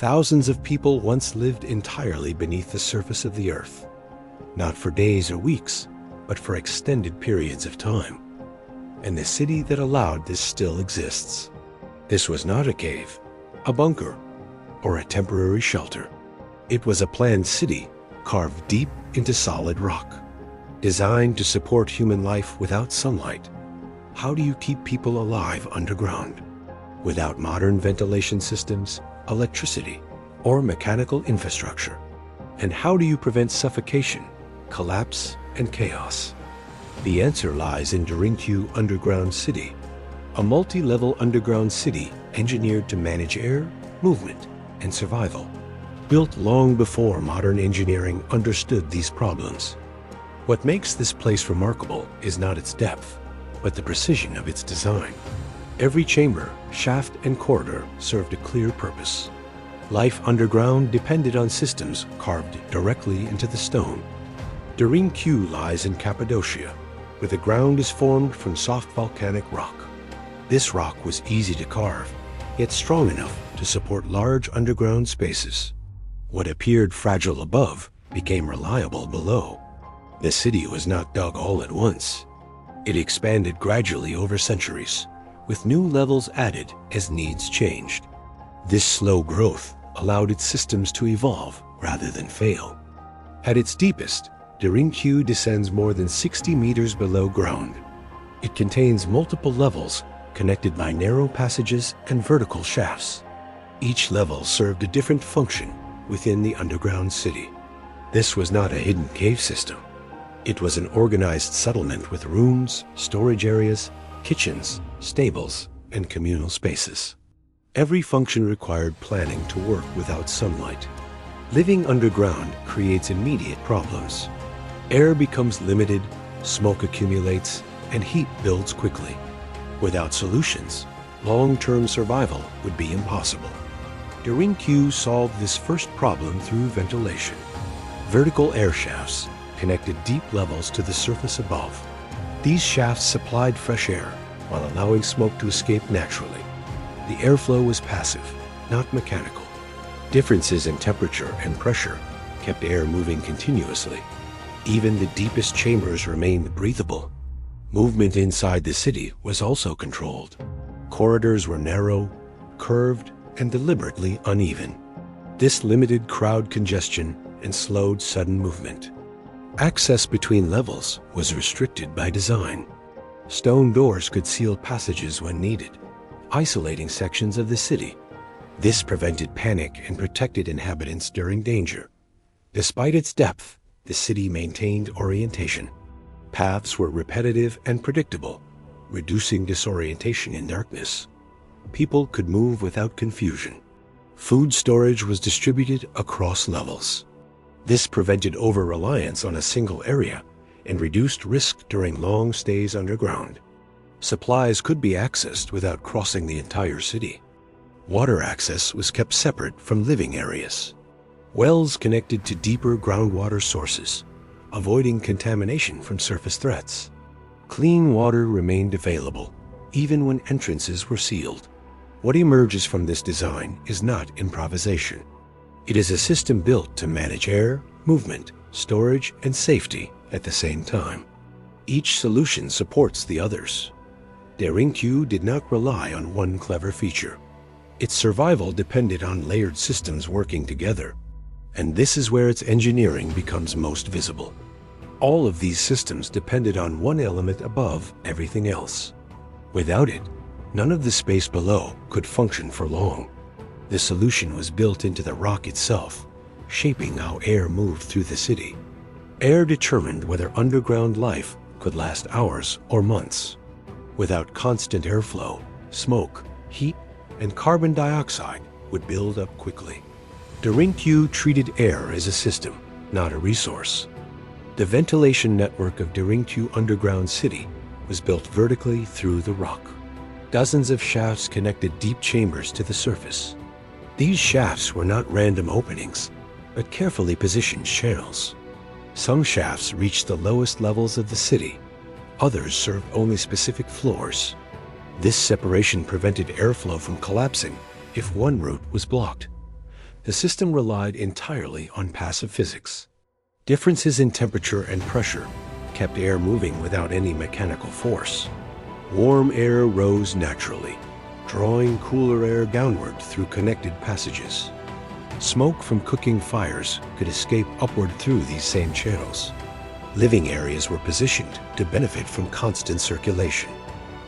Thousands of people once lived entirely beneath the surface of the Earth, not for days or weeks, but for extended periods of time. And the city that allowed this still exists. This was not a cave, a bunker, or a temporary shelter. It was a planned city carved deep into solid rock, designed to support human life without sunlight. How do you keep people alive underground? Without modern ventilation systems, electricity, or mechanical infrastructure? And how do you prevent suffocation, collapse, and chaos? The answer lies in Derinkyuu Underground City, a multi-level underground city engineered to manage air, movement, and survival. Built long before modern engineering understood these problems. What makes this place remarkable is not its depth, but the precision of its design. Every chamber, shaft, and corridor served a clear purpose. Life underground depended on systems carved directly into the stone. Derinkyuu lies in Cappadocia, where the ground is formed from soft volcanic rock. This rock was easy to carve, yet strong enough to support large underground spaces. What appeared fragile above became reliable below. The city was not dug all at once. It expanded gradually over centuries, with new levels added as needs changed. This slow growth allowed its systems to evolve rather than fail. At its deepest, Derinkyuu descends more than 60 meters below ground. It contains multiple levels connected by narrow passages and vertical shafts. Each level served a different function within the underground city. This was not a hidden cave system. It was an organized settlement with rooms, storage areas, kitchens, stables, and communal spaces. Every function required planning to work without sunlight. Living underground creates immediate problems. Air becomes limited, smoke accumulates, and heat builds quickly. Without solutions, long-term survival would be impossible. Derinkyuu solved this first problem through ventilation. Vertical air shafts connected deep levels to the surface above. These shafts supplied fresh air while allowing smoke to escape naturally. The airflow was passive, not mechanical. Differences in temperature and pressure kept air moving continuously. Even the deepest chambers remained breathable. Movement inside the city was also controlled. Corridors were narrow, curved, and deliberately uneven. This limited crowd congestion and slowed sudden movement. Access between levels was restricted by design. Stone doors could seal passages when needed, isolating sections of the city. This prevented panic and protected inhabitants during danger. Despite its depth, the city maintained orientation. Paths were repetitive and predictable, reducing disorientation in darkness. People could move without confusion. Food storage was distributed across levels. This prevented over-reliance on a single area and reduced risk during long stays underground. Supplies could be accessed without crossing the entire city. Water access was kept separate from living areas. Wells connected to deeper groundwater sources, avoiding contamination from surface threats. Clean water remained available, even when entrances were sealed. What emerges from this design is not improvisation. It is a system built to manage air, movement, storage, and safety at the same time. Each solution supports the others. Derinkyuu did not rely on one clever feature. Its survival depended on layered systems working together. And this is where its engineering becomes most visible. All of these systems depended on one element above everything else. Without it, none of the space below could function for long. The solution was built into the rock itself, shaping how air moved through the city. Air determined whether underground life could last hours or months. Without constant airflow, smoke, heat, and carbon dioxide would build up quickly. Derinkyuu treated air as a system, not a resource. The ventilation network of Derinkyuu Underground City was built vertically through the rock. Dozens of shafts connected deep chambers to the surface. These shafts were not random openings, but carefully positioned channels. Some shafts reached the lowest levels of the city. Others served only specific floors. This separation prevented airflow from collapsing if one route was blocked. The system relied entirely on passive physics. Differences in temperature and pressure kept air moving without any mechanical force. Warm air rose naturally, drawing cooler air downward through connected passages. Smoke from cooking fires could escape upward through these same channels. Living areas were positioned to benefit from constant circulation.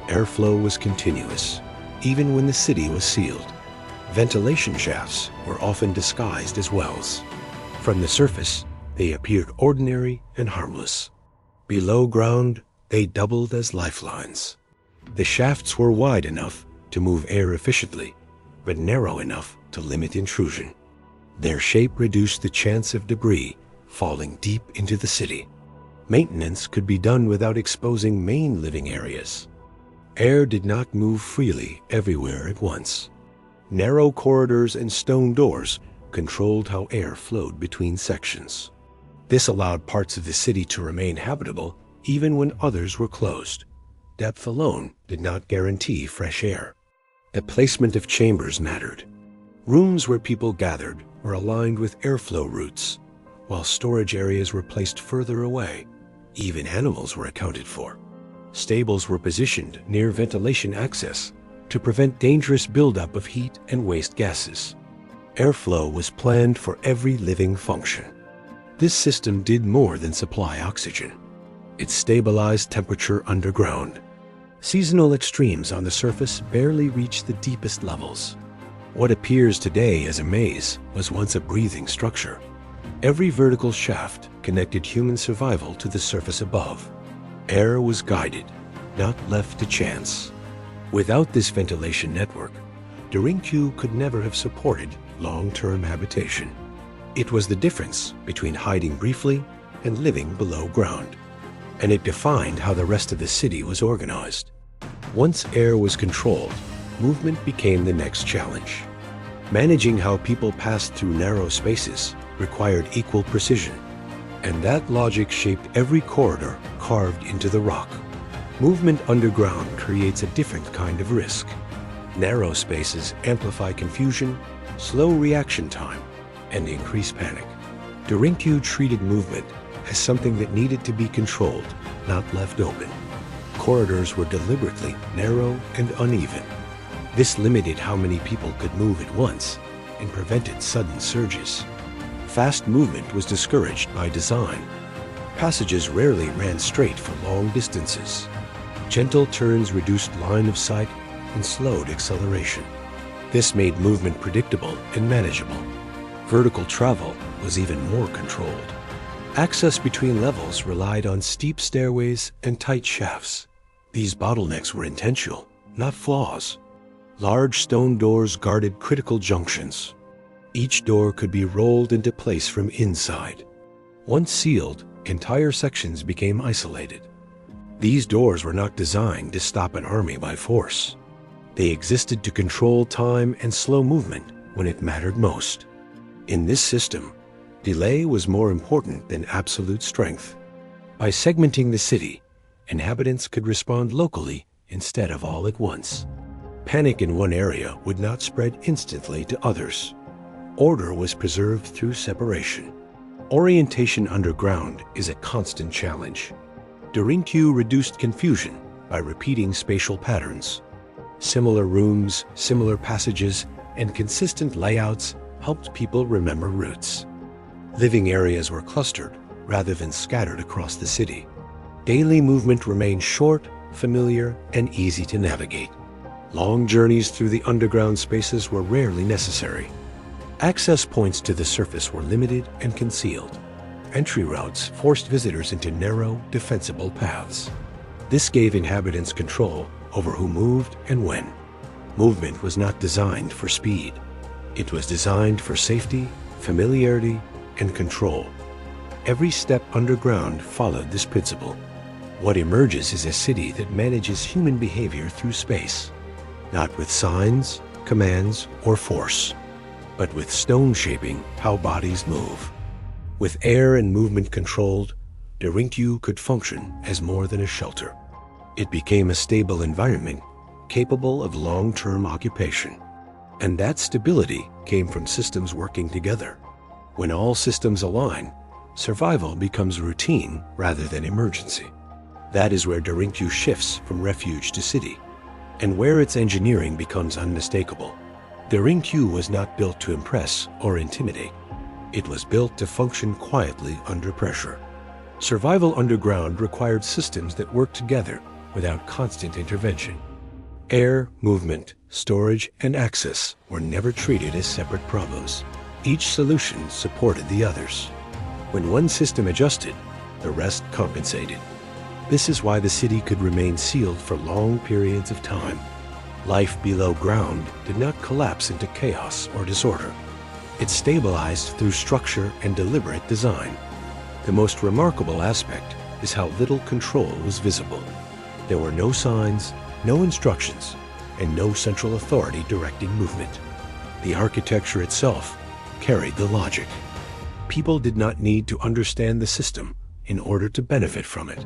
Airflow was continuous, even when the city was sealed. Ventilation shafts were often disguised as wells. From the surface, they appeared ordinary and harmless. Below ground, they doubled as lifelines. The shafts were wide enough to move air efficiently, but narrow enough to limit intrusion. Their shape reduced the chance of debris falling deep into the city. Maintenance could be done without exposing main living areas. Air did not move freely everywhere at once. Narrow corridors and stone doors controlled how air flowed between sections. This allowed parts of the city to remain habitable even when others were closed. Depth alone did not guarantee fresh air. The placement of chambers mattered. Rooms where people gathered were aligned with airflow routes, while storage areas were placed further away. Even animals were accounted for. Stables were positioned near ventilation access to prevent dangerous buildup of heat and waste gases. Airflow was planned for every living function. This system did more than supply oxygen. It stabilized temperature underground. Seasonal extremes on the surface barely reached the deepest levels. What appears today as a maze was once a breathing structure. Every vertical shaft connected human survival to the surface above. Air was guided, not left to chance. Without this ventilation network, Derinku could never have supported long-term habitation. It was the difference between hiding briefly and living below ground. And it defined how the rest of the city was organized. Once air was controlled, movement became the next challenge. Managing how people passed through narrow spaces required equal precision, and that logic shaped every corridor carved into the rock. Movement underground creates a different kind of risk. Narrow spaces amplify confusion, slow reaction time, and increase panic. Derinku treated movement as something that needed to be controlled, not left open. Corridors were deliberately narrow and uneven. This limited how many people could move at once and prevented sudden surges. Fast movement was discouraged by design. Passages rarely ran straight for long distances. Gentle turns reduced line of sight and slowed acceleration. This made movement predictable and manageable. Vertical travel was even more controlled. Access between levels relied on steep stairways and tight shafts. These bottlenecks were intentional, not flaws. Large stone doors guarded critical junctions. Each door could be rolled into place from inside. Once sealed, entire sections became isolated. These doors were not designed to stop an army by force. They existed to control time and slow movement when it mattered most. In this system, delay was more important than absolute strength. By segmenting the city, inhabitants could respond locally instead of all at once. Panic in one area would not spread instantly to others. Order was preserved through separation. Orientation underground is a constant challenge. Derinku reduced confusion by repeating spatial patterns. Similar rooms, similar passages, and consistent layouts helped people remember routes. Living areas were clustered rather than scattered across the city. Daily movement remained short, familiar, and easy to navigate. Long journeys through the underground spaces were rarely necessary. Access points to the surface were limited and concealed. Entry routes forced visitors into narrow, defensible paths. This gave inhabitants control over who moved and when. Movement was not designed for speed. It was designed for safety, familiarity, and control. Every step underground followed this principle. What emerges is a city that manages human behavior through space, not with signs, commands, or force, but with stone shaping how bodies move. With air and movement controlled, Derinku could function as more than a shelter. It became a stable environment capable of long-term occupation. And that stability came from systems working together. When all systems align, survival becomes routine rather than emergency. That is where Derinku shifts from refuge to city, and where its engineering becomes unmistakable. Derinku was not built to impress or intimidate. It was built to function quietly under pressure. Survival underground required systems that worked together without constant intervention. Air, movement, storage, and access were never treated as separate problems. Each solution supported the others. When one system adjusted, the rest compensated. This is why the city could remain sealed for long periods of time. Life below ground did not collapse into chaos or disorder. It stabilized through structure and deliberate design. The most remarkable aspect is how little control was visible. There were no signs, no instructions, and no central authority directing movement. The architecture itself carried the logic. People did not need to understand the system in order to benefit from it.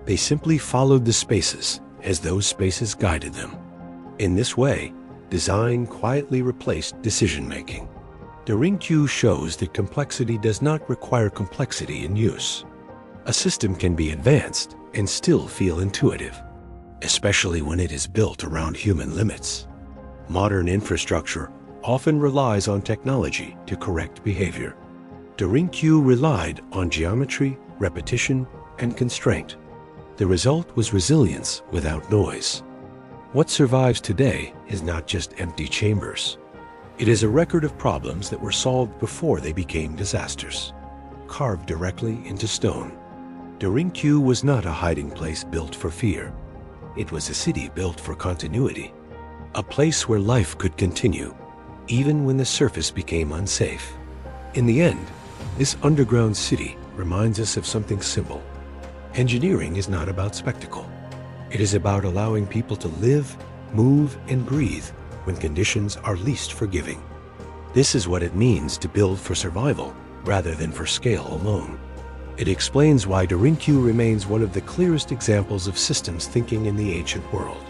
They simply followed the spaces as those spaces guided them. In this way, design quietly replaced decision-making. Derinku shows that complexity does not require complexity in use. A system can be advanced and still feel intuitive, especially when it is built around human limits. Modern infrastructure often relies on technology to correct behavior. Derinku relied on geometry, repetition, and constraint. The result was resilience without noise. What survives today is not just empty chambers. It is a record of problems that were solved before they became disasters, carved directly into stone. Derinku was not a hiding place built for fear. It was a city built for continuity, a place where life could continue, even when the surface became unsafe. In the end, this underground city reminds us of something simple. Engineering is not about spectacle. It is about allowing people to live, move, and breathe when conditions are least forgiving. This is what it means to build for survival rather than for scale alone. It explains why Derinku remains one of the clearest examples of systems thinking in the ancient world.